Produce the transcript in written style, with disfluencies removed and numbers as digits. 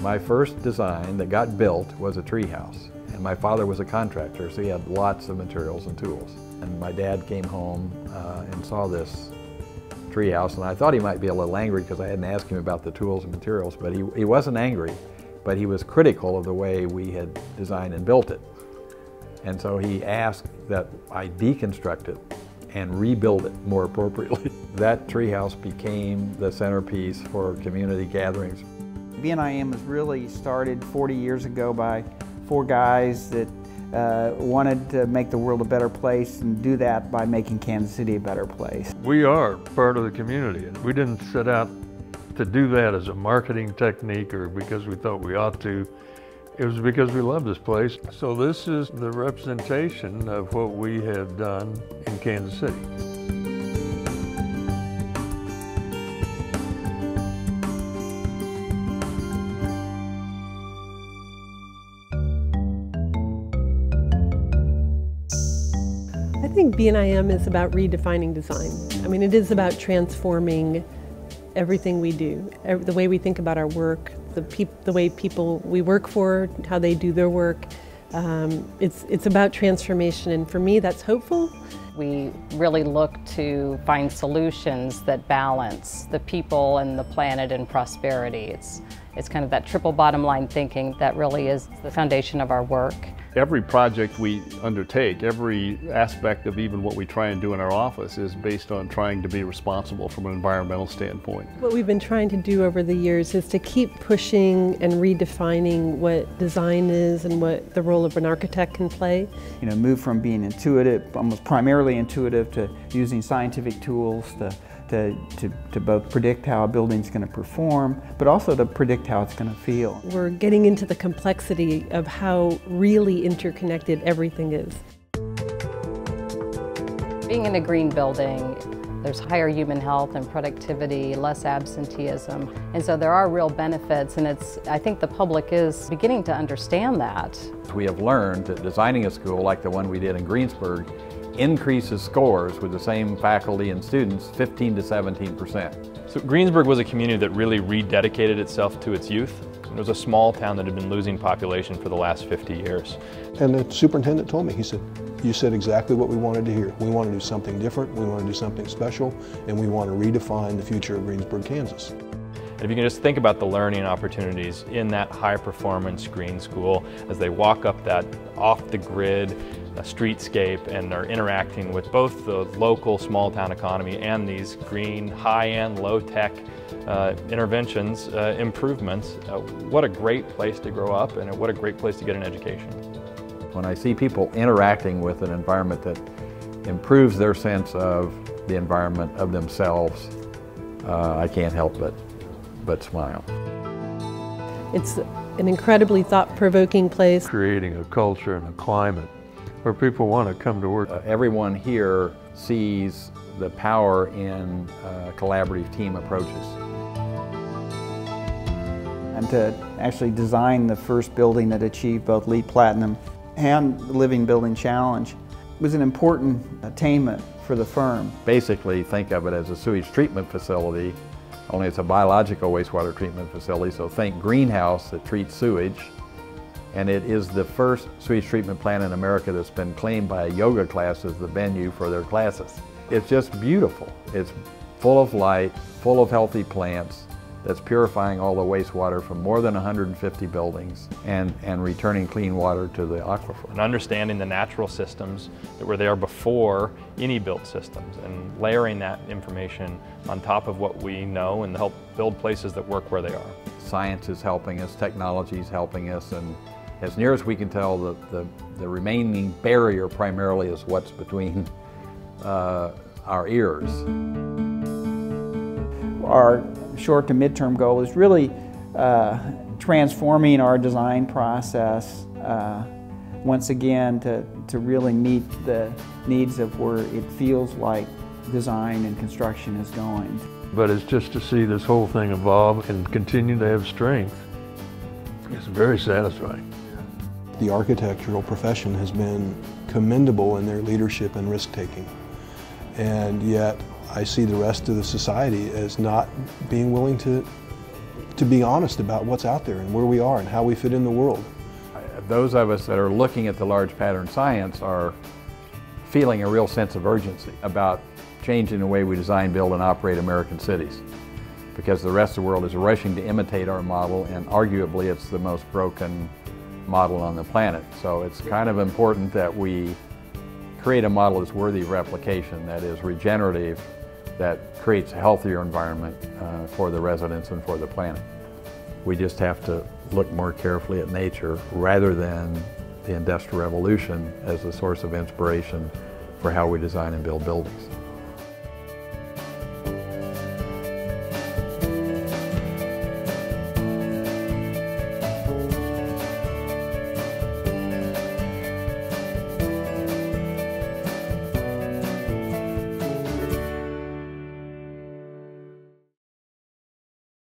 My first design that got built was a treehouse. And my father was a contractor, so he had lots of materials and tools. And my dad came home and saw this treehouse, and I thought he might be a little angry because I hadn't asked him about the tools and materials, but he wasn't angry, but he was critical of the way we had designed and built it. And so he asked that I deconstruct it and rebuild it more appropriately. That treehouse became the centerpiece for community gatherings. BNIM was really started 40 years ago by 4 guys that wanted to make the world a better place and do that by making Kansas City a better place. We are part of the community, and we didn't set out to do that as a marketing technique or because we thought we ought to. It was because we love this place. So this is the representation of what we have done in Kansas City. I think BNIM is about redefining design. I mean, it is about transforming everything we do, the way we think about our work, the way people we work for, how they do their work. It's about transformation, and for me, that's hopeful. We really look to find solutions that balance the people and the planet and prosperity. It's kind of that triple bottom line thinking that really is the foundation of our work. Every project we undertake, every aspect of even what we try and do in our office is based on trying to be responsible from an environmental standpoint. What we've been trying to do over the years is to keep pushing and redefining what design is and what the role of an architect can play. You know, move from being intuitive, almost primarily intuitive, to using scientific tools to both predict how a building's going to perform, but also to predict how it's going to feel. We're getting into the complexity of how really interconnected everything is. Being in a green building, there's higher human health and productivity, less absenteeism, and so there are real benefits, and I think the public is beginning to understand that. We have learned that designing a school like the one we did in Greensburg increases scores with the same faculty and students 15 to 17%. So Greensburg was a community that really rededicated itself to its youth. It was a small town that had been losing population for the last 50 years. And the superintendent told me, he said, you said exactly what we wanted to hear. We want to do something different, we want to do something special, and we want to redefine the future of Greensburg, Kansas. And if you can just think about the learning opportunities in that high-performance green school as they walk up that off-the-grid streetscape and are interacting with both the local small-town economy and these green, high-end, low-tech interventions, improvements. What a great place to grow up, and what a great place to get an education. When I see people interacting with an environment that improves their sense of the environment, of themselves, I can't help but smile. It's an incredibly thought-provoking place. Creating a culture and a climate where people want to come to work. Everyone here sees the power in collaborative team approaches. And to actually design the first building that achieved both LEED Platinum and the Living Building Challenge was an important attainment for the firm. Basically, think of it as a sewage treatment facility, only it's a biological wastewater treatment facility, so think greenhouse that treats sewage. And it is the first sewage treatment plant in America that's been claimed by a yoga class as the venue for their classes. It's just beautiful. It's full of light, full of healthy plants, that's purifying all the wastewater from more than 150 buildings and returning clean water to the aquifer. And understanding the natural systems that were there before any built systems and layering that information on top of what we know and help build places that work where they are. Science is helping us, technology is helping us, and as near as we can tell, the remaining barrier primarily is what's between our ears. Our short to midterm goal is really transforming our design process once again to really meet the needs of where it feels like design and construction is going. But it's just to see this whole thing evolve and continue to have strength. It's very satisfying. The architectural profession has been commendable in their leadership and risk-taking, and yet I see the rest of the society as not being willing to to be honest about what's out there and where we are and how we fit in the world. Those of us that are looking at the large pattern science are feeling a real sense of urgency about changing the way we design, build, and operate American cities, because the rest of the world is rushing to imitate our model, and arguably it's the most broken model on the planet. So it's kind of important that we create a model that's worthy of replication, that is regenerative, that creates a healthier environment for the residents and for the planet. We just have to look more carefully at nature rather than the Industrial Revolution as a source of inspiration for how we design and build buildings.